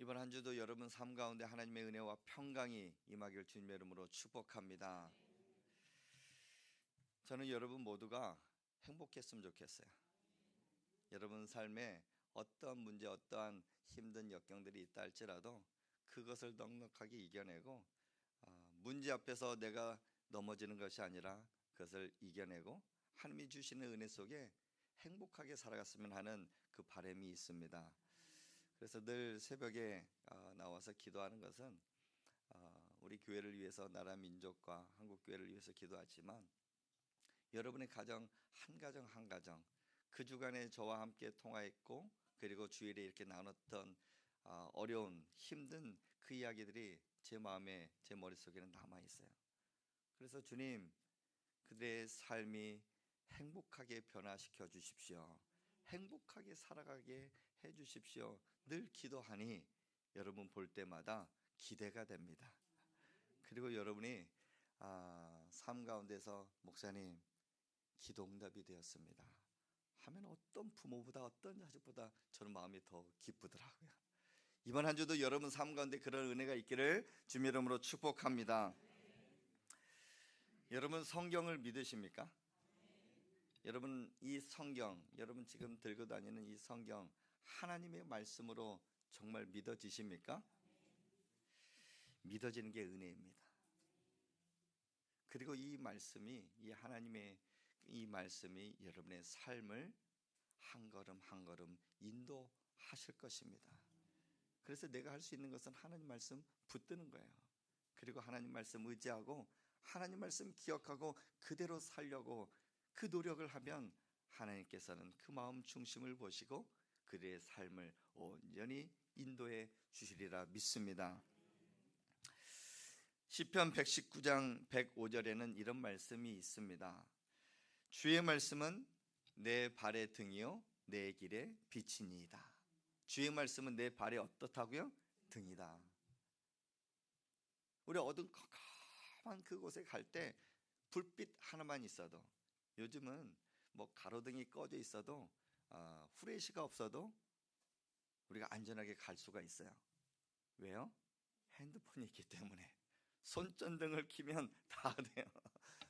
이번 한 주도 여러분 삶 가운데 하나님의 은혜와 평강이 임하길 주님의 이름으로 축복합니다. 저는 여러분 모두가 행복했으면 좋겠어요. 여러분 삶에 어떠한 문제, 어떠한 힘든 역경들이 있다 할지라도 그것을 넉넉하게 이겨내고 문제 앞에서 내가 넘어지는 것이 아니라 그것을 이겨내고 하나님이 주시는 은혜 속에 행복하게 살아갔으면 하는 그 바람이 있습니다. 그래서 늘 새벽에 나와서 기도하는 것은 우리 교회를 위해서, 나라 민족과 한국 교회를 위해서 기도하지만 여러분의 가정 한 가정 한 가정 그 주간에 저와 함께 통화했고 그리고 주일에 이렇게 나눴던 어려운 힘든 그 이야기들이 제 마음에, 제 머릿속에는 남아 있어요. 그래서 주님, 그들의 삶이 행복하게 변화시켜 주십시오. 행복하게 살아가게 해 주십시오. 늘 기도하니 여러분 볼 때마다 기대가 됩니다. 그리고 여러분이 삶 가운데서 목사님 기도 응답이 되었습니다 하면 어떤 부모보다 어떤 자식보다 저는 마음이 더 기쁘더라고요. 이번 한 주도 여러분 삶 가운데 그런 은혜가 있기를 주님의 이름으로 축복합니다. 여러분 성경을 믿으십니까? 여러분 이 성경, 여러분 지금 들고 다니는 이 성경 하나님의 말씀으로 정말 믿어지십니까? 믿어지는 게 은혜입니다. 그리고 이 말씀이, 이 하나님의 이 말씀이 여러분의 삶을 한 걸음 한 걸음 인도하실 것입니다. 그래서 내가 할 수 있는 것은 하나님 말씀 붙드는 거예요. 그리고 하나님 말씀 의지하고 하나님 말씀 기억하고 그대로 살려고 그 노력을 하면 하나님께서는 그 마음 중심을 보시고 그들의 삶을 온전히 인도해 주시리라 믿습니다. 시편 119장 105절에는 이런 말씀이 있습니다. 주의 말씀은 내 발의 등이요 내 길의 빛이니이다. 주의 말씀은 내 발에 어떻다고요? 등이다. 우리 어두컴컴한 그곳에 갈 때 불빛 하나만 있어도, 요즘은 뭐 가로등이 꺼져 있어도 후레쉬가 없어도 우리가 안전하게 갈 수가 있어요. 왜요? 핸드폰이 있기 때문에. 손전등을 켜면 다 돼요.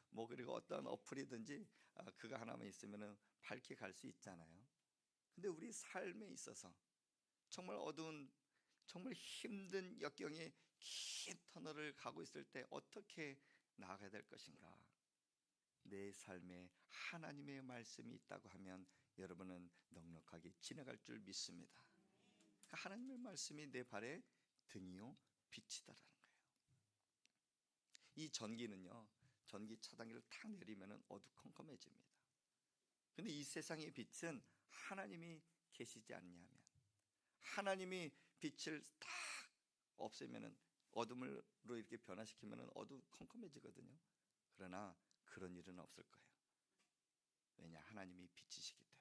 뭐 그리고 어떤 어플이든지 그거 하나만 있으면 밝게 갈 수 있잖아요. 근데 우리 삶에 있어서 정말 어두운, 정말 힘든 역경의 긴 터널을 가고 있을 때 어떻게 나아가야 될 것인가? 내 삶에 하나님의 말씀이 있다고 하면 여러분은 넉넉하게 지나갈 줄 믿습니다. 하나님의 말씀이 내 발에 등이요 빛이다라는 거예요. 이 전기는요, 전기 차단기를 탁 내리면 어두컴컴해집니다. 근데 이 세상의 빛은 하나님이 계시지 않냐면, 하나님이 빛을 딱 없애면 어둠으로 이렇게 변화시키면 어두컴컴해지거든요. 그러나 그런 일은 없을 거예요. 왜냐? 하나님이 빛이시기 때문에.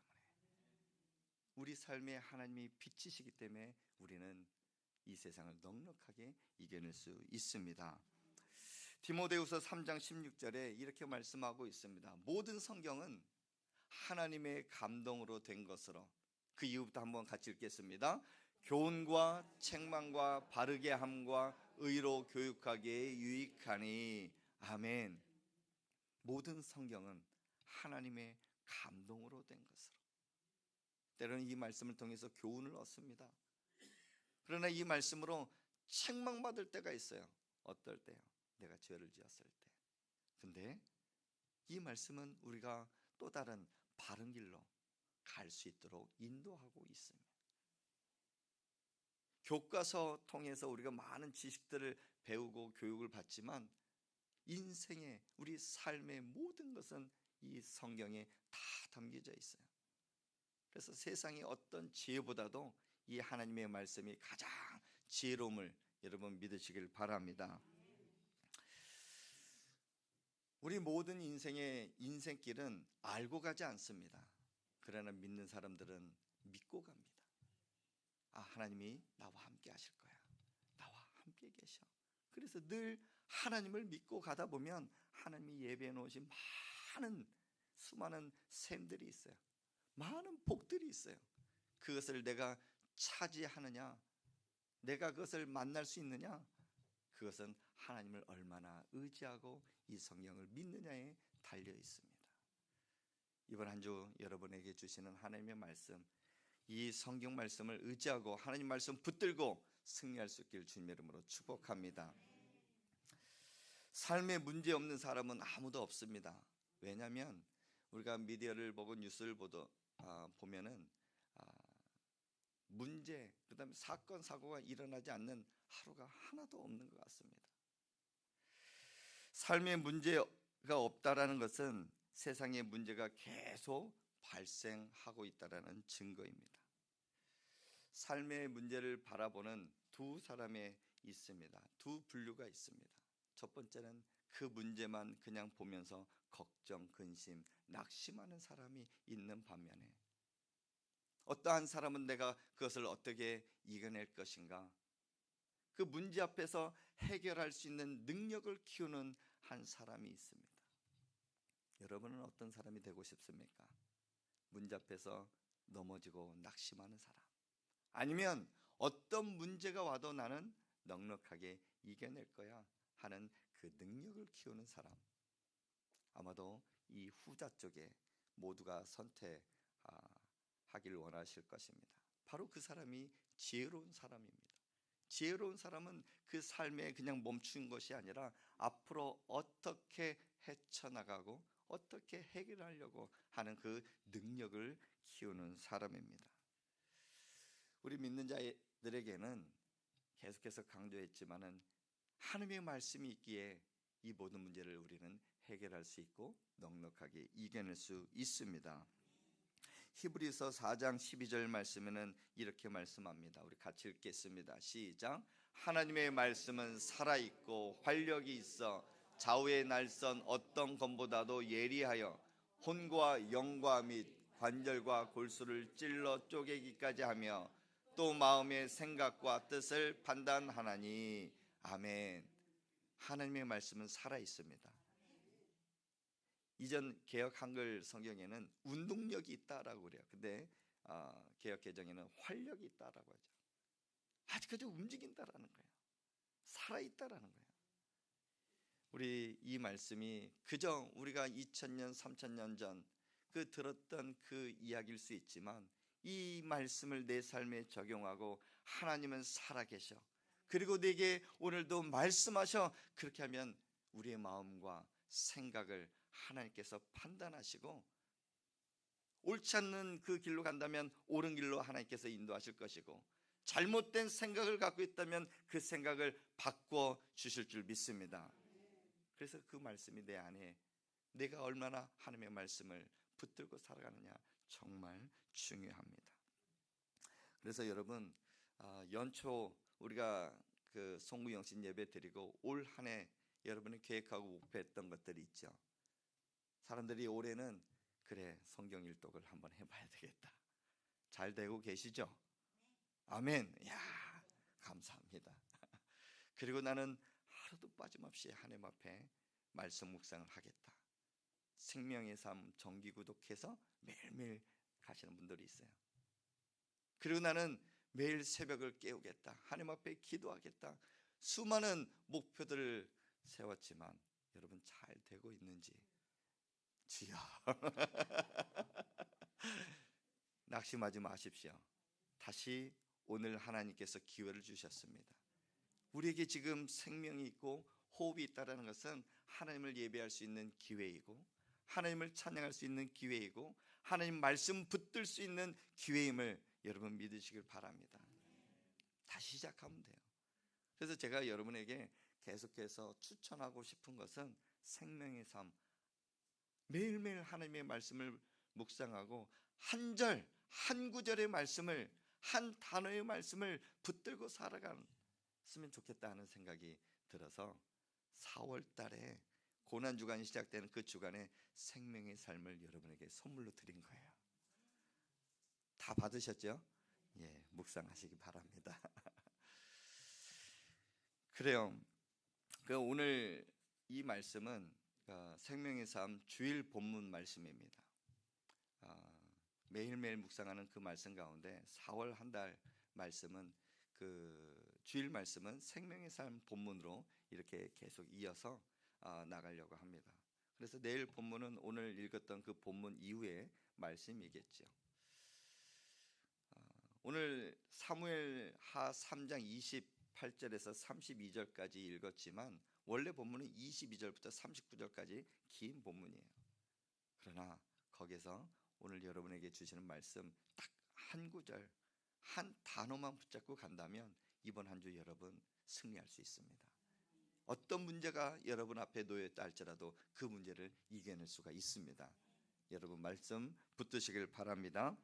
우리 삶에 하나님이 빛이시기 때문에 우리는 이 세상을 넉넉하게 이겨낼 수 있습니다. 디모데후서 3장 16절에 이렇게 말씀하고 있습니다. 모든 성경은 하나님의 감동으로 된 것으로, 그 이후부터 한번 같이 읽겠습니다. 교훈과 책망과 바르게 함과 의로 교육하기에 유익하니. 아멘. 모든 성경은 하나님의 감동으로 된 것으로. 때로는 이 말씀을 통해서 교훈을 얻습니다. 그러나 이 말씀으로 책망받을 때가 있어요. 어떨 때요? 내가 죄를 지었을 때. 근데 이 말씀은 우리가 또 다른 바른 길로 갈 수 있도록 인도하고 있습니다. 교과서 통해서 우리가 많은 지식들을 배우고 교육을 받지만 인생의, 우리 삶의 모든 것은 이 성경에 다 담겨져 있어요. 그래서 세상의 어떤 지혜보다도 이 하나님의 말씀이 가장 지혜로움을 여러분 믿으시길 바랍니다. 우리 모든 인생의 인생길은 알고 가지 않습니다. 그러나 믿는 사람들은 믿고 갑니다. 하나님이 나와 함께 하실 거야. 나와 함께 계셔. 그래서 늘 하나님을 믿고 가다 보면 하나님이 예배해 놓으신 많은 수많은 샘들이 있어요. 많은 복들이 있어요. 그것을 내가 차지하느냐, 내가 그것을 만날 수 있느냐? 그것은 하나님을 얼마나 의지하고 이 성경을 믿느냐에 달려 있습니다. 이번 한 주 여러분에게 주시는 하나님의 말씀, 이 성경 말씀을 의지하고 하나님 말씀 붙들고 승리할 수 있기를 주님의 이름으로 축복합니다. 삶에 문제 없는 사람은 아무도 없습니다. 왜냐하면 우리가 미디어를 보고 뉴스를 보면은 문제, 그다음에 사건 사고가 일어나지 않는 하루가 하나도 없는 것 같습니다. 삶에 문제가 없다라는 것은 세상에 문제가 계속 발생하고 있다라는 증거입니다. 삶의 문제를 바라보는 두 사람이 있습니다. 두 분류가 있습니다. 첫 번째는 그 문제만 그냥 보면서 걱정, 근심, 낙심하는 사람이 있는 반면에 어떠한 사람은 내가 그것을 어떻게 이겨낼 것인가, 그 문제 앞에서 해결할 수 있는 능력을 키우는 한 사람이 있습니다. 여러분은 어떤 사람이 되고 싶습니까? 문제 앞에서 넘어지고 낙심하는 사람, 아니면 어떤 문제가 와도 나는 넉넉하게 이겨낼 거야 하는 그 능력을 키우는 사람? 아마도 이 후자 쪽에 모두가 선택하길 원하실 것입니다. 바로 그 사람이 지혜로운 사람입니다. 지혜로운 사람은 그 삶에 그냥 멈춘 것이 아니라 앞으로 어떻게 헤쳐나가고 어떻게 해결하려고 하는 그 능력을 키우는 사람입니다. 우리 믿는 자들에게는 계속해서 강조했지만은 하나님의 말씀이 있기에 이 모든 문제를 우리는 해결할 수 있고 넉넉하게 이겨낼 수 있습니다. 히브리서 4장 12절 말씀에는 이렇게 말씀합니다. 우리 같이 읽겠습니다. 시작. 하나님의 말씀은 살아있고 활력이 있어 좌우의 날선 어떤 검보다도 예리하여 혼과 영과 및 관절과 골수를 찔러 쪼개기까지 하며 또 마음의 생각과 뜻을 판단하나니. 아멘. 하나님의 말씀은 살아있습니다. 이전 개역 한글 성경에는 운동력이 있다라고 그래요. 근데 개역 개정에는 활력이 있다라고 하죠. 아직까지 움직인다라는 거예요. 살아있다라는 거예요. 우리 이 말씀이 그저 우리가 2000년 3000년 전 그 들었던 그 이야기일 수 있지만, 이 말씀을 내 삶에 적용하고 하나님은 살아계셔, 그리고 내게 오늘도 말씀하셔, 그렇게 하면 우리의 마음과 생각을 하나님께서 판단하시고 옳지 않는 그 길로 간다면 옳은 길로 하나님께서 인도하실 것이고, 잘못된 생각을 갖고 있다면 그 생각을 바꿔 주실 줄 믿습니다. 그래서 그 말씀이 내 안에, 내가 얼마나 하나님의 말씀을 붙들고 살아가느냐 정말 중요합니다. 그래서 여러분, 연초 우리가 그 송구영신 예배 드리고 올 한 해 여러분이 계획하고 목표했던 것들이 있죠. 사람들이 올해는 그래, 성경 일독을 한번 해봐야 되겠다. 잘 되고 계시죠? 아멘. 야, 감사합니다. 그리고 나는 하루도 빠짐없이 하나님 앞에 말씀 묵상을 하겠다. 생명의 삶 정기 구독해서 매일매일 가시는 분들이 있어요. 그리고 나는 매일 새벽을 깨우겠다. 하나님 앞에 기도하겠다. 수많은 목표들을 세웠지만 여러분 잘 되고 있는지, 주여 낙심하지 마십시오. 다시 오늘 하나님께서 기회를 주셨습니다. 우리에게 지금 생명이 있고 호흡이 있다는 것은 하나님을 예배할 수 있는 기회이고, 하나님을 찬양할 수 있는 기회이고, 하나님 말씀 붙들 수 있는 기회임을 여러분 믿으시길 바랍니다. 다시 시작하면 돼요. 그래서 제가 여러분에게 계속해서 추천하고 싶은 것은 생명의 삶, 매일매일 하나님의 말씀을 묵상하고 한 절, 한 구절의 말씀을, 한 단어의 말씀을 붙들고 살아갔으면 좋겠다 하는 생각이 들어서 4월 달에 고난주간이 시작되는 그 주간에 생명의 삶을 여러분에게 선물로 드린 거예요. 다 받으셨죠? 예, 묵상하시기 바랍니다. 그래요. 오늘 이 말씀은 생명의 삶 주일 본문 말씀입니다. 매일매일 묵상하는 그 말씀 가운데 4월 한 달 말씀은 그 주일 말씀은 생명의 삶 본문으로 이렇게 계속 이어서 나가려고 합니다. 그래서 내일 본문은 오늘 읽었던 그 본문 이후의 말씀이겠죠. 오늘 사무엘하 3장 28절에서 32절까지 읽었지만 원래 본문은 22절부터 39절까지 긴 본문이에요. 그러나 거기서 오늘 여러분에게 주시는 말씀 딱 한 구절, 한 단어만 붙잡고 간다면 이번 한 주 여러분 승리할 수 있습니다. 어떤 문제가 여러분 앞에 놓여있다 할지라도 그 문제를 이겨낼 수가 있습니다. 여러분 말씀 붙드시길 바랍니다.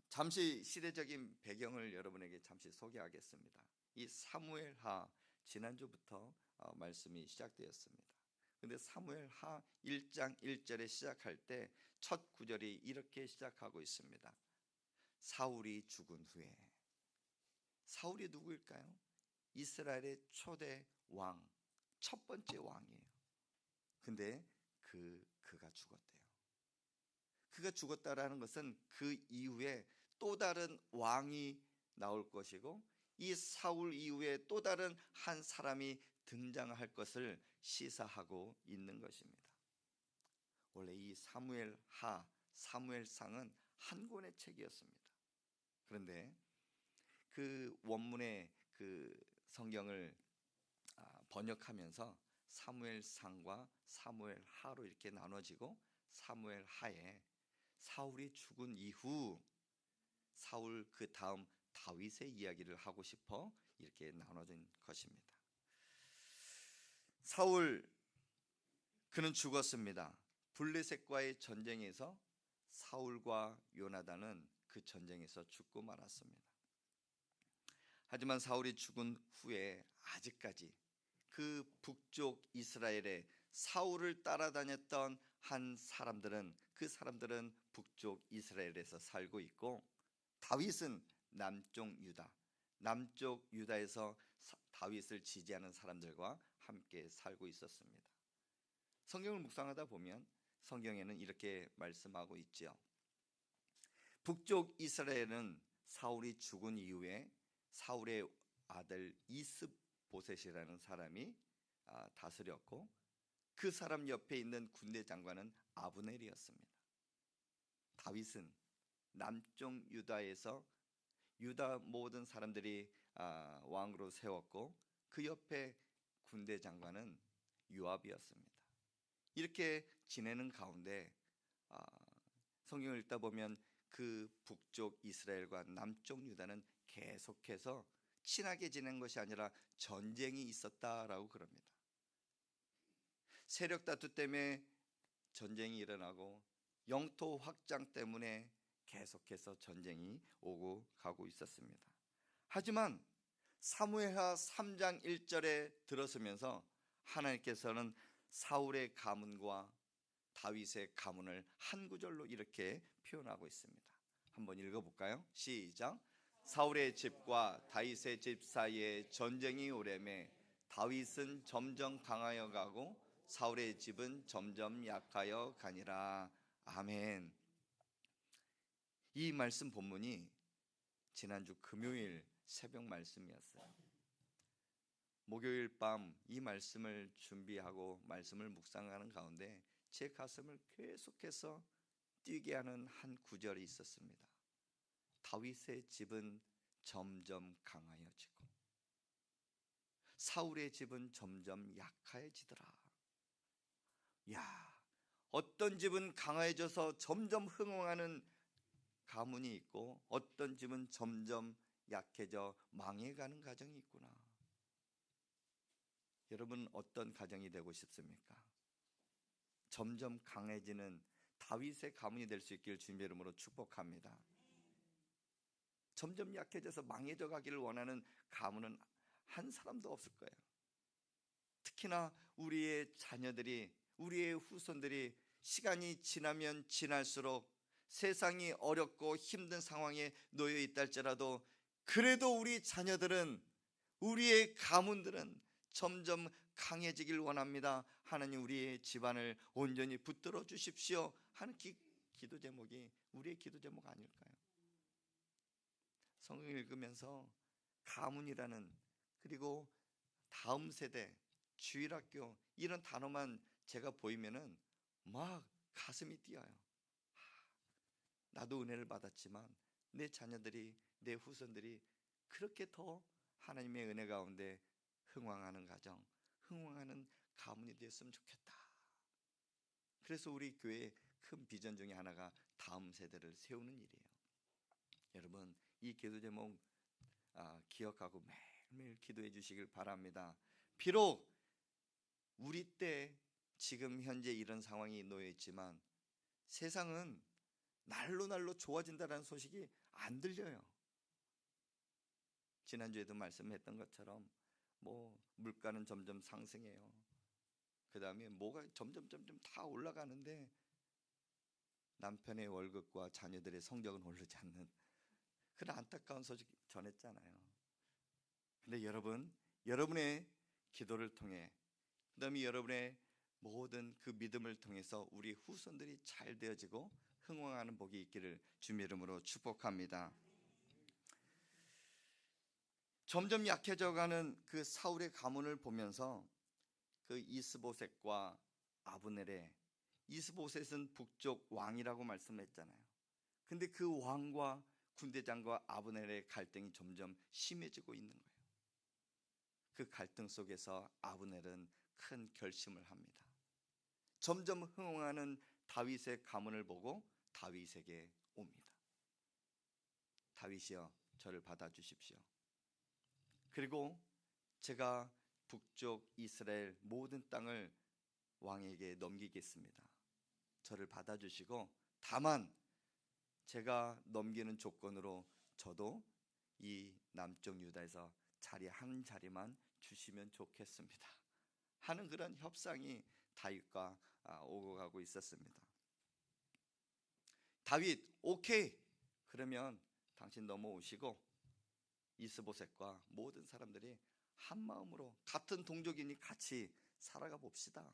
잠시 시대적인 배경을 여러분에게 잠시 소개하겠습니다. 이 사무엘하 지난주부터 말씀이 시작되었습니다. 근데 사무엘하 1장 1절에 시작할 때 첫 구절이 이렇게 시작하고 있습니다. 사울이 죽은 후에. 사울이 누구일까요? 이스라엘의 초대 왕, 첫 번째 왕이에요. 근데 그가 죽었대요. 그가 죽었다라는 것은 그 이후에 또 다른 왕이 나올 것이고 이 사울 이후에 또 다른 한 사람이 등장할 것을 시사하고 있는 것입니다. 원래 이 사무엘하, 사무엘상은 한 권의 책이었습니다. 그런데 그 원문의 그 성경을 번역하면서 사무엘상과 사무엘하로 이렇게 나눠지고 사무엘하에 사울이 죽은 이후 사울 그 다음 다윗의 이야기를 하고 싶어 이렇게 나눠진 것입니다. 사울 그는 죽었습니다. 블레셋과의 전쟁에서 사울과 요나단은 그 전쟁에서 죽고 말았습니다. 하지만 사울이 죽은 후에 아직까지 그 북쪽 이스라엘에 사울을 따라다녔던 한 사람들은 그 사람들은 북쪽 이스라엘에서 살고 있고 다윗은 남쪽 유다에서 다윗을 지지하는 사람들과 함께 살고 있었습니다. 성경을 묵상하다 보면 성경에는 이렇게 말씀하고 있지요. 북쪽 이스라엘은 사울이 죽은 이후에 사울의 아들 이스보셋이라는 사람이 다스렸고 그 사람 옆에 있는 군대 장관은 아브넬이었습니다. 다윗은 남쪽 유다에서 유다 모든 사람들이 왕으로 세웠고 그 옆에 군대 장관은 요압이었습니다. 이렇게 지내는 가운데 성경을 읽다 보면 그 북쪽 이스라엘과 남쪽 유다는 계속해서 친하게 지낸 것이 아니라 전쟁이 있었다라고 그럽니다. 세력 다투 때문에 전쟁이 일어나고 영토 확장 때문에 계속해서 전쟁이 오고 가고 있었습니다. 하지만 사무엘하 3장 1절에 들어서면서 하나님께서는 사울의 가문과 다윗의 가문을 한 구절로 이렇게 표현하고 있습니다. 한번 읽어볼까요? 시작. 사울의 집과 다윗의 집 사이에 전쟁이 오래매 다윗은 점점 강하여 가고 사울의 집은 점점 약하여 가니라. 아멘. 이 말씀 본문이 지난주 금요일 새벽 말씀이었어요. 목요일 밤 이 말씀을 준비하고 말씀을 묵상하는 가운데 제 가슴을 계속해서 뛰게 하는 한 구절이 있었습니다. 다윗의 집은 점점 강하여지고 사울의 집은 점점 약해지더라. 야, 어떤 집은 강해져서 점점 흥황하는 가문이 있고 어떤 집은 점점 약해져 망해가는 가정이 있구나. 여러분 어떤 가정이 되고 싶습니까? 점점 강해지는 다윗의 가문이 될 수 있기를 주님의 이름으로 축복합니다. 점점 약해져서 망해져 가기를 원하는 가문은 한 사람도 없을 거예요. 특히나 우리의 자녀들이, 우리의 후손들이 시간이 지나면 지날수록 세상이 어렵고 힘든 상황에 놓여 있다 할지라도 그래도 우리 자녀들은, 우리의 가문들은 점점 강해지길 원합니다. 하나님 우리의 집안을 온전히 붙들어 주십시오 하는 기도 제목이 우리의 기도 제목 아닐까요? 성경 읽으면서 가문이라는, 그리고 다음 세대, 주일학교, 이런 단어만 제가 보이면은 막 가슴이 뛰어요. 나도 은혜를 받았지만 내 자녀들이, 내 후손들이 그렇게 더 하나님의 은혜 가운데 흥왕하는 가정, 흥왕하는 가문이 되었으면 좋겠다. 그래서 우리 교회의 큰 비전 중에 하나가 다음 세대를 세우는 일이에요. 여러분, 이 기도 제목 기억하고 매일매일 기도해 주시길 바랍니다. 비록 우리 때 지금 현재 이런 상황이 놓여 있지만 세상은 날로 날로 좋아진다는 소식이 안 들려요. 지난주에도 말씀했던 것처럼 뭐 물가는 점점 상승해요. 그 다음에 뭐가 점점 다 올라가는데 남편의 월급과 자녀들의 성적은 오르지 않는 그런 안타까운 소식 전했잖아요. 근데 여러분, 여러분의 기도를 통해, 그 다음에 여러분의 모든 그 믿음을 통해서 우리 후손들이 잘 되어지고 흥왕하는 복이 있기를 주님의 이름으로 축복합니다. 점점 약해져가는 그 사울의 가문을 보면서 그 이스보셋과 아브넬의, 이스보셋은 북쪽 왕이라고 말씀했잖아요. 근데 그 왕과 군대장과 아브넬의 갈등이 점점 심해지고 있는 거예요. 그 갈등 속에서 아브넬은 큰 결심을 합니다. 점점 흥황하는 다윗의 가문을 보고 다윗에게 옵니다. 다윗이여, 저를 받아주십시오. 그리고 제가 북쪽 이스라엘 모든 땅을 왕에게 넘기겠습니다. 저를 받아주시고 다만 제가 넘기는 조건으로 저도 이 남쪽 유다에서 자리 한 자리만 주시면 좋겠습니다 하는 그런 협상이 다윗과 오고 가고 있었습니다. 다윗, 오케이, 그러면 당신 넘어오시고 이스보셋과 모든 사람들이 한 마음으로 같은 동족이니 같이 살아가 봅시다.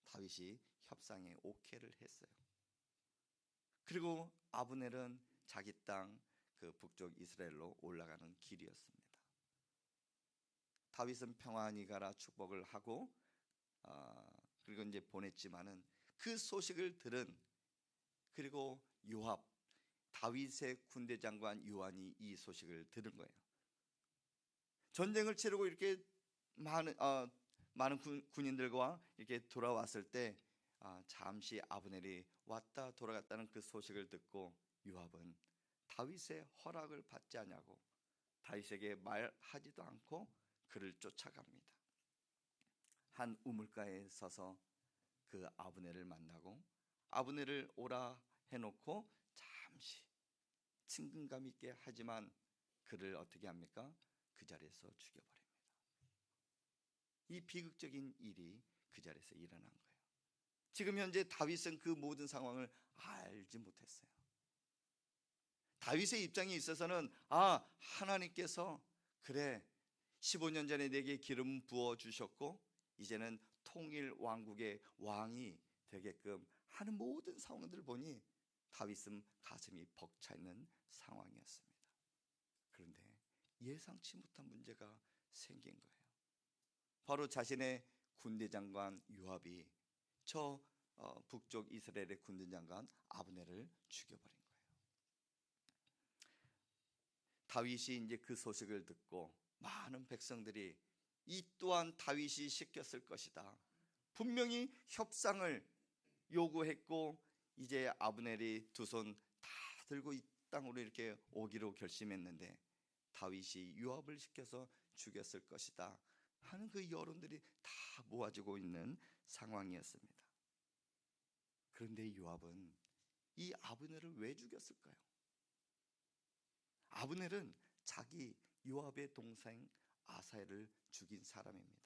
다윗이 협상에 오케이를 했어요. 그리고 아브넬은 자기 땅 그 북쪽 이스라엘로 올라가는 길이었습니다. 다윗은 평안히 가라 축복을 하고 그리고 이제 보냈지만은 그 소식을 들은, 그리고 요압, 다윗의 군대 장관 요한이 이 소식을 들은 거예요. 전쟁을 치르고 이렇게 많은 군인들과 이렇게 돌아왔을 때 잠시 아브넬이 왔다 돌아갔다는 그 소식을 듣고 요압은 다윗의 허락을 받지 않냐고 다윗에게 말하지도 않고 그를 쫓아갑니다. 한 우물가에 서서 그 아브넬을 만나고 아브넬을 오라 해놓고 잠시 친근감 있게 하지만 그를 어떻게 합니까? 그 자리에서 죽여버립니다. 이 비극적인 일이 그 자리에서 일어난 거예요. 지금 현재 다윗은 그 모든 상황을 알지 못했어요. 다윗의 입장에 있어서는 하나님께서 그래 15년 전에 내게 기름 부어 주셨고 이제는 통일 왕국의 왕이 되게끔 하는 모든 상황들을 보니 다윗은 가슴이 벅차 있는 상황이었습니다. 그런데 예상치 못한 문제가 생긴 거예요. 바로 자신의 군대 장관 요압이 저 북쪽 이스라엘의 군대 장관 아브넬을 죽여버린 거예요. 다윗이 이제 그 소식을 듣고 많은 백성들이 이 또한 다윗이 시켰을 것이다. 분명히 협상을 요구했고 이제 아브넬이 두 손 다 들고 이 땅으로 이렇게 오기로 결심했는데 다윗이 요압을 시켜서 죽였을 것이다 하는 그 여론들이 다 모아지고 있는 상황이었습니다. 그런데 요압은 이 아브넬을 왜 죽였을까요? 아브넬은 자기 요압의 동생 아사엘을 죽인 사람입니다.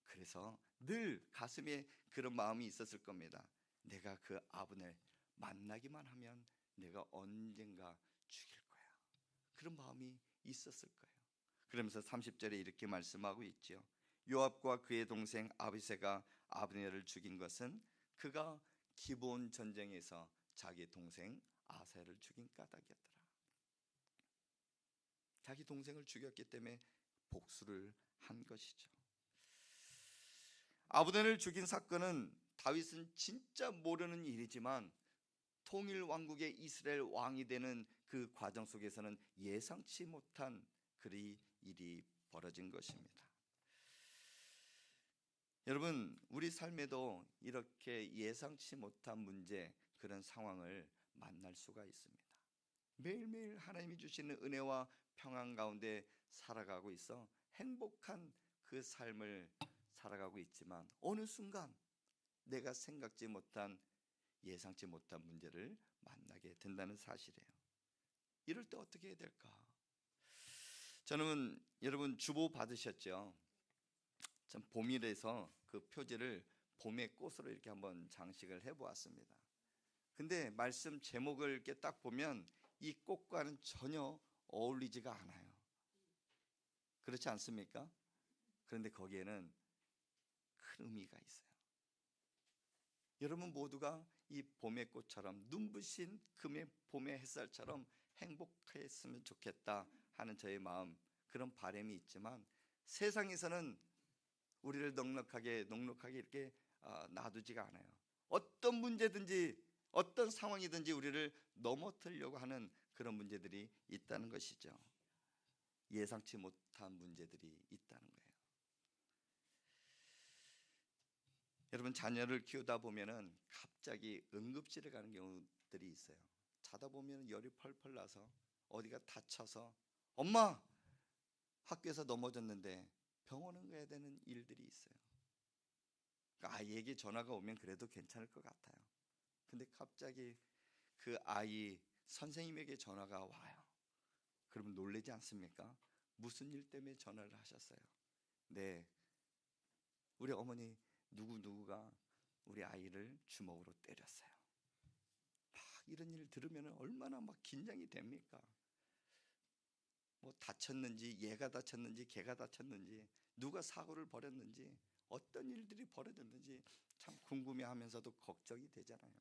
그래서 늘 가슴에 그런 마음이 있었을 겁니다. 내가 그 아브넬 만나기만 하면 내가 언젠가 죽일 거야. 그런 마음이 있었을 거예요. 그러면서 30절에 이렇게 말씀하고 있죠. 요압과 그의 동생 아비새가 아브넬을 죽인 것은 그가 기브온 전쟁에서 자기 동생 아사엘을 죽인 까닭이었더라. 자기 동생을 죽였기 때문에 복수를 한 것이죠. 아브넬을 죽인 사건은 다윗은 진짜 모르는 일이지만 통일 왕국의 이스라엘 왕이 되는 그 과정 속에서는 예상치 못한 그리 일이 벌어진 것입니다. 여러분, 우리 삶에도 이렇게 예상치 못한 문제, 그런 상황을 만날 수가 있습니다. 매일매일 하나님이 주시는 은혜와 평안 가운데 살아가고 있어 행복한 그 삶을 살아가고 있지만 어느 순간 내가 생각지 못한, 예상치 못한 문제를 만나게 된다는 사실이에요. 이럴 때 어떻게 해야 될까? 저는 여러분 주보 받으셨죠? 참 봄이라서 그 표지를 봄의 꽃으로 이렇게 한번 장식을 해보았습니다. 근데 말씀 제목을 이렇게 딱 보면 이 꽃과는 전혀 어울리지가 않아요. 그렇지 않습니까? 그런데 거기에는 큰 의미가 있어요. 여러분 모두가 이 봄의 꽃처럼 눈부신 금의 봄의 햇살처럼 행복했으면 좋겠다 하는 저의 마음, 그런 바람이 있지만 세상에서는 우리를 넉넉하게 이렇게 놔두지가 않아요. 어떤 문제든지 어떤 상황이든지 우리를 넘어뜨리려고 하는 그런 문제들이 있다는 것이죠. 예상치 못한 문제들이 있다는 거예요. 여러분 자녀를 키우다 보면은 갑자기 응급실에 가는 경우들이 있어요. 자다 보면 열이 펄펄 나서 어디가 다쳐서 엄마 학교에서 넘어졌는데 병원을 가야 되는 일들이 있어요. 그러니까 아이에게 전화가 오면 그래도 괜찮을 것 같아요. 근데 갑자기 그 아이 선생님에게 전화가 와요. 그러면 놀라지 않습니까? 무슨 일 때문에 전화를 하셨어요? 네, 우리 어머니 누구누구가 우리 아이를 주먹으로 때렸어요. 막 이런 일 들으면 얼마나 막 긴장이 됩니까? 뭐 다쳤는지, 얘가 다쳤는지, 걔가 다쳤는지, 누가 사고를 벌였는지, 어떤 일들이 벌어졌는지 참 궁금해하면서도 걱정이 되잖아요.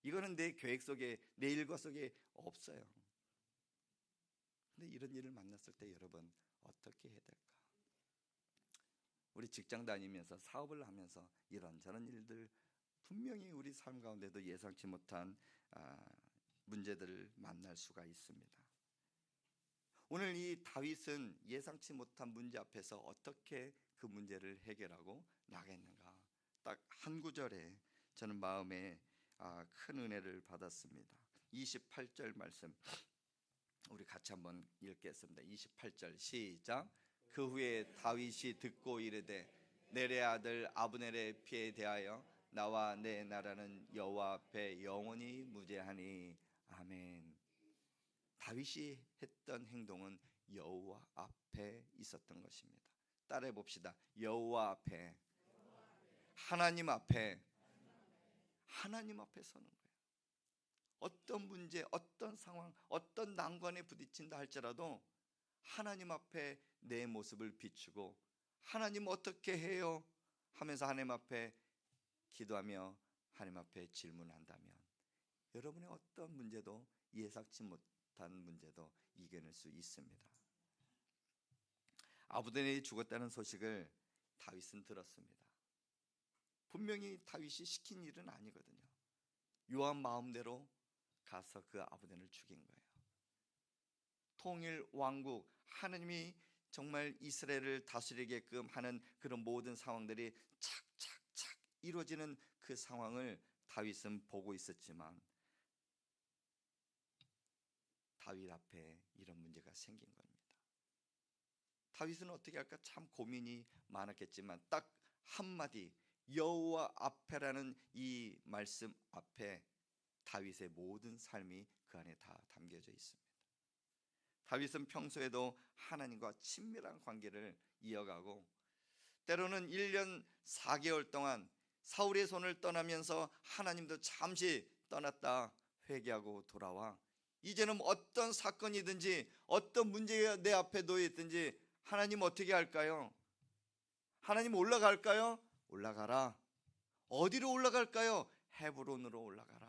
이거는 내 계획 속에, 내 일과 속에 없어요. 근데 이런 일을 만났을 때 여러분 어떻게 해야 될까? 우리 직장 다니면서 사업을 하면서 이런저런 일들 분명히 우리 삶 가운데도 예상치 못한 문제들을 만날 수가 있습니다. 오늘 이 다윗은 예상치 못한 문제 앞에서 어떻게 그 문제를 해결하고 나겠는가? 딱 한 구절에 저는 마음에 큰 은혜를 받았습니다. 28절 말씀 우리 같이 한번 읽겠습니다. 28절 시작. 그 후에 다윗이 듣고 이르되 넬의 아들 아브넬의 피에 대하여 나와 내 나라는 여호와 앞에 영원히 무죄하니. 아멘. 다윗이 했던 행동은 여호와 앞에 있었던 것입니다. 따라해 봅시다. 여호와 앞에, 하나님 앞에, 하나님 앞에 서는 거예요. 어떤 문제, 어떤 상황, 어떤 난관에 부딪힌다 할지라도 하나님 앞에 내 모습을 비추고 하나님 어떻게 해요? 하면서 하나님 앞에 기도하며 하나님 앞에 질문한다면 여러분의 어떤 문제도 예상치 못한 문제도 이겨낼 수 있습니다. 아브넬이 죽었다는 소식을 다윗은 들었습니다. 분명히 다윗이 시킨 일은 아니거든요. 요한 마음대로 가서 그 아브넬을 죽인 거예요. 통일 왕국, 하나님이 정말 이스라엘을 다스리게끔 하는 그런 모든 상황들이 착착착 이루어지는 그 상황을 다윗은 보고 있었지만 다윗 앞에 이런 문제가 생긴 겁니다. 다윗은 어떻게 할까 참 고민이 많았겠지만 딱 한마디 여호와 앞에라는 이 말씀 앞에 다윗의 모든 삶이 그 안에 다 담겨져 있습니다. 다윗은 평소에도 하나님과 친밀한 관계를 이어가고 때로는 1년 4개월 동안 사울의 손을 떠나면서 하나님도 잠시 떠났다 회개하고 돌아와 이제는 어떤 사건이든지 어떤 문제가 내 앞에 놓여 있든지 하나님 어떻게 할까요? 하나님 올라갈까요? 올라가라. 어디로 올라갈까요? 헤브론으로 올라가라.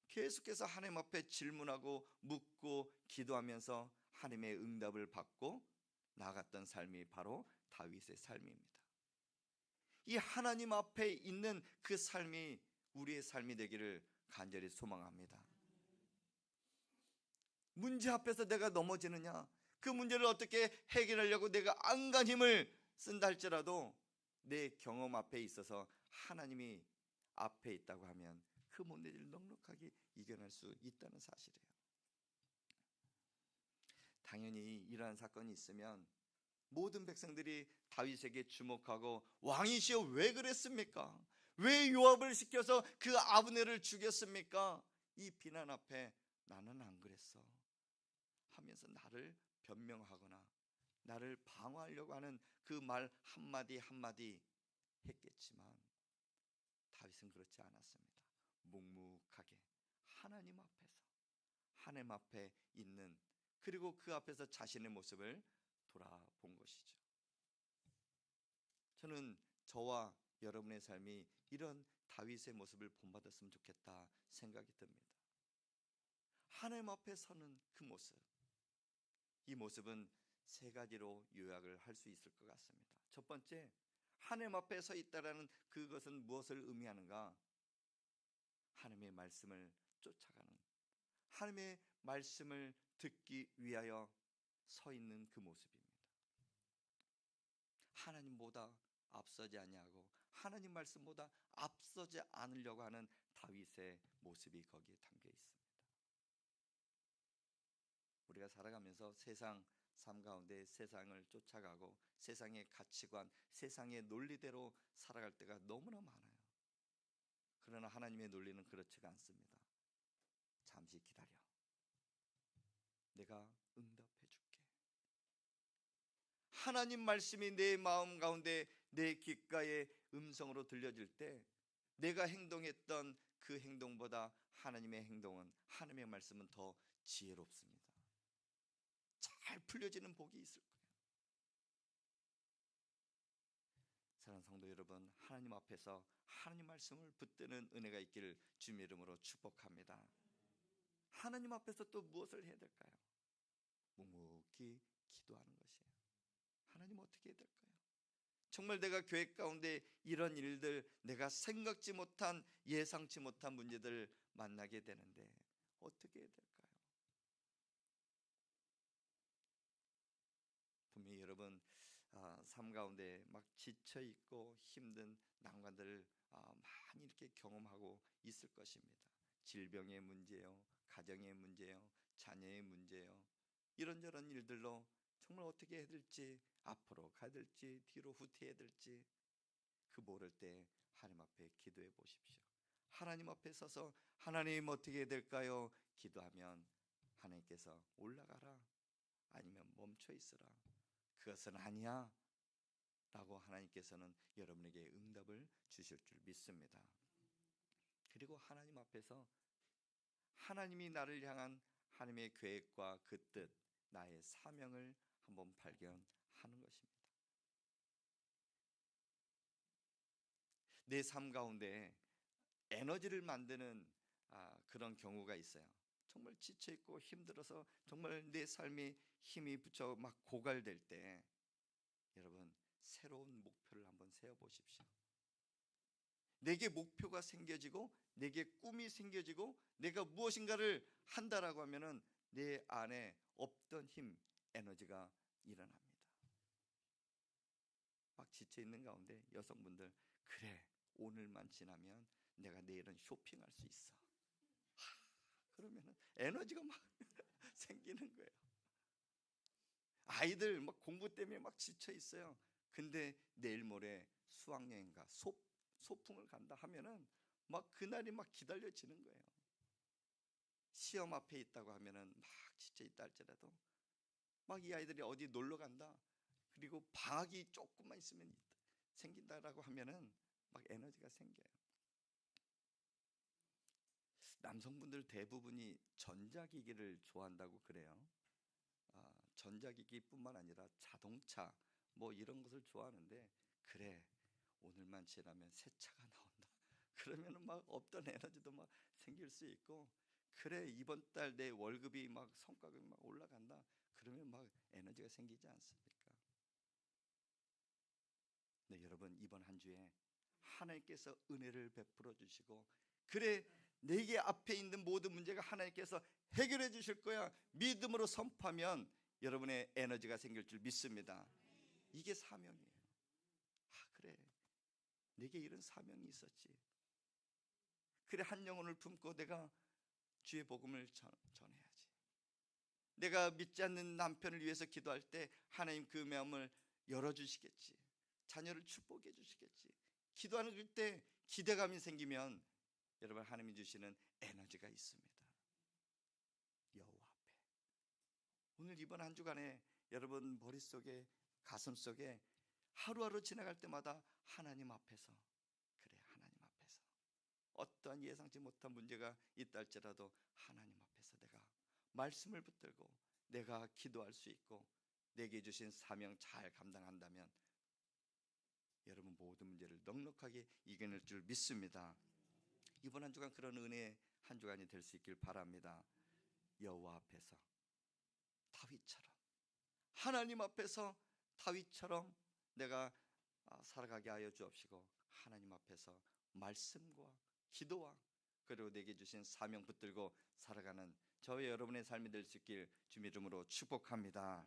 계속해서 하나님 앞에 질문하고 묻고 기도하면서 하나님의 응답을 받고 나갔던 삶이 바로 다윗의 삶입니다. 이 하나님 앞에 있는 그 삶이 우리의 삶이 되기를 간절히 소망합니다. 문제 앞에서 내가 넘어지느냐, 그 문제를 어떻게 해결하려고 내가 안간 힘을 쓴다 할지라도 내 경험 앞에 있어서 하나님이 앞에 있다고 하면 그 문제를 넉넉하게 이겨낼 수 있다는 사실이에요. 당연히 이러한 사건이 있으면 모든 백성들이 다윗에게 주목하고 왕이시여 왜 그랬습니까? 왜 요압을 시켜서 그 아브넬을 죽였습니까? 이 비난 앞에 나는 안 그랬어 하면서 나를 변명하거나 나를 방어하려고 하는 그 말 한마디 한마디 했겠지만 다윗은 그렇지 않았습니다. 묵묵하게 하나님 앞에 있는, 그리고 그 앞에서 자신의 모습을 돌아본 것이죠. 저는 저와 여러분의 삶이 이런 다윗의 모습을 본받았으면 좋겠다 생각이 듭니다. 하나님 앞에 서는 그 모습, 이 모습은 세 가지로 요약을 할 수 있을 것 같습니다. 첫 번째, 하나님 앞에 서 있다라는 그것은 무엇을 의미하는가? 하나님의 말씀을 쫓아가는, 하나님의 말씀을 듣기 위하여 서 있는 그 모습입니다. 하나님보다 앞서지 아니하고 하나님 말씀보다 앞서지 않으려고 하는 다윗의 모습이 거기에 담겨 있습니다. 우리가 살아가면서 세상 삶 가운데 세상을 쫓아가고 세상의 가치관, 세상의 논리대로 살아갈 때가 너무나 많아요. 그러나 하나님의 논리는 그렇지가 않습니다. 잠시 기다려. 내가 응답해 줄게. 하나님 말씀이 내 마음 가운데 내 귓가에 음성으로 들려질 때 내가 행동했던 그 행동보다 하나님의 행동은, 하나님의 말씀은 더 지혜롭습니다. 잘 풀려지는 복이 있을 거예요. 사랑하는 성도 여러분, 하나님 앞에서 하나님 말씀을 붙드는 은혜가 있기를 주님의 이름으로 축복합니다. 하나님 앞에서 또 무엇을 해야 될까요? 묵묵히 기도하는 것이에요. 하나님 어떻게 해야 될까요? 정말 내가 교회 가운데 이런 일들, 내가 생각지 못한, 예상치 못한 문제들을 만나게 되는데 어떻게 해야 될까요? 분명히 여러분 삶 가운데 막 지쳐 있고 힘든 난관들을 많이 이렇게 경험하고 있을 것입니다. 질병의 문제요, 가정의 문제요, 자녀의 문제요, 이런저런 일들로 정말 어떻게 해야 될지, 앞으로 가야 될지 뒤로 후퇴해야 될지 그 모를 때 하나님 앞에 기도해 보십시오. 하나님 앞에 서서 하나님 어떻게 해야 될까요? 기도하면 하나님께서 올라가라, 아니면 멈춰 있으라, 그것은 아니야 라고 하나님께서는 여러분에게 응답을 주실 줄 믿습니다. 그리고 하나님 앞에서 하나님이 나를 향한 하나님의 계획과 그 뜻, 나의 사명을 한번 발견하는 것입니다. 내 삶 가운데 에너지를 만드는 그런 경우가 있어요. 정말 지쳐있고 힘들어서 정말 내 삶에 힘이 붙여 막 고갈될 때 여러분 새로운 목표를 한번 세워보십시오. 내게 목표가 생겨지고 내게 꿈이 생겨지고 내가 무엇인가를 한다라고 하면은 내 안에 없던 힘, 에너지가 일어납니다. 막 지쳐있는 가운데 여성분들, 그래 오늘만 지나면 내가 내일은 쇼핑할 수 있어. 그러면은 에너지가 막 생기는 거예요. 아이들 막 공부 때문에 막 지쳐 있어요. 근데 내일 모레 수학여행가 소풍을 간다 하면은 막 그날이 막 기다려지는 거예요. 시험 앞에 있다고 하면은 막 지쳐 있다 할지라도 막 이 아이들이 어디 놀러 간다, 그리고 방학이 조금만 있으면 생긴다라고 하면은 막 에너지가 생겨요. 남성분들 대부분이 전자기기를 좋아한다고 그래요. 전자기기뿐만 아니라 자동차 뭐 이런 것을 좋아하는데, 그래 오늘만 지나면 새 차가 나온다 그러면은 막 없던 에너지도 막 생길 수 있고, 그래 이번 달 내 월급이 막 성과가 막 올라간다 그러면 막 에너지가 생기지 않습니까? 네, 여러분 이번 한 주에 하나님께서 은혜를 베풀어 주시고, 그래 내게 앞에 있는 모든 문제가 하나님께서 해결해 주실 거야 믿음으로 선포하면 여러분의 에너지가 생길 줄 믿습니다. 이게 사명이에요. 그래, 내게 이런 사명이 있었지. 그래, 한 영혼을 품고 내가 주의 복음을 전해야지. 내가 믿지 않는 남편을 위해서 기도할 때 하나님 그 마음을 열어주시겠지. 자녀를 축복해 주시겠지. 기도하는 때 기대감이 생기면 여러분 하나님이 주시는 에너지가 있습니다. 여호와 앞에 오늘 이번 한 주간에 여러분 머릿속에 가슴속에 하루하루 지나갈 때마다 하나님 앞에서, 그래 하나님 앞에서 어떠한 예상치 못한 문제가 있다 할지라도 하나님 앞에서 내가 말씀을 붙들고 내가 기도할 수 있고 내게 주신 사명 잘 감당한다면 여러분 모든 문제를 넉넉하게 이겨낼 줄 믿습니다. 이번 한 주간 그런 은혜의 한 주간이 될 수 있길 바랍니다. 여호와 앞에서 다윗처럼, 하나님 앞에서 다윗처럼 내가 살아가게 하여 주옵시고, 하나님 앞에서 말씀과 기도와 그리고 내게 주신 사명 붙들고 살아가는 저와 여러분의 삶이 될 수 있길 주님 이름으로 축복합니다.